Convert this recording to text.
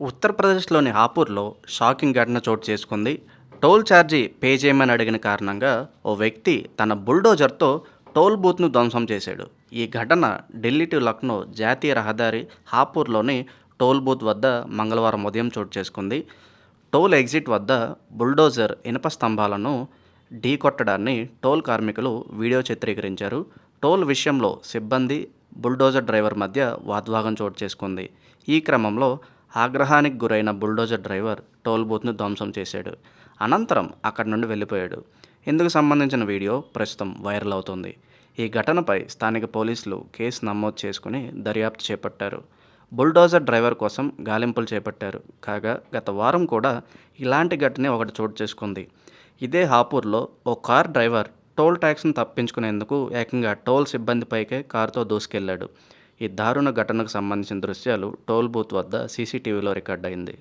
ఉత్తరప్రదేశ్‌లోని హాపూర్‌లో షాకింగ్ ఘటన చోటు చేసుకుంది. టోల్ ఛార్జీ పే చేయమని అడిగిన కారణంగా ఓ వ్యక్తి తన బుల్డోజర్‌తో టోల్ బూత్‌ను ధ్వంసం చేశాడు. ఈ ఘటన ఢిల్లీ టు లక్నో జాతీయ రహదారి హాపూర్‌లోని టోల్ బూత్ వద్ద మంగళవారం ఉదయం చోటు చేసుకుంది. టోల్ ఎగ్జిట్ వద్ద బుల్డోజర్ ఇనుప స్తంభాలను ఢీకొట్టడాన్ని టోల్ కార్మికులు వీడియో చిత్రీకరించారు. టోల్ విషయంలో సిబ్బంది, బుల్డోజర్ డ్రైవర్ మధ్య వాగ్వాదం చోటు చేసుకుంది. ఈ క్రమంలో ఆగ్రహానికి గురైన బుల్డోజర్ డ్రైవర్ టోల్ బూత్ను ధ్వంసం చేశాడు. అనంతరం అక్కడి నుండి వెళ్ళిపోయాడు. ఇందుకు సంబంధించిన వీడియో ప్రస్తుతం వైరల్ అవుతోంది. ఈ ఘటనపై స్థానిక పోలీసులు కేసు నమోదు చేసుకుని దర్యాప్తు చేపట్టారు. బుల్డోజర్ డ్రైవర్ కోసం గాలింపులు చేపట్టారు. కాగా గత వారం కూడా ఇలాంటి ఘటనే ఒకటి చోటు చేసుకుంది. ఇదే హాపూర్లో ఓ కార్ డ్రైవర్ టోల్ ట్యాక్స్ను తప్పించుకునేందుకు ఏకంగా టోల్ సిబ్బందిపైకే కారుతో దూసుకెళ్లాడు. ఈ దారుణ ఘటనకు సంబంధించిన దృశ్యాలు టోల్ బూత్ వద్ద సీసీటీవీలో రికార్డయింది.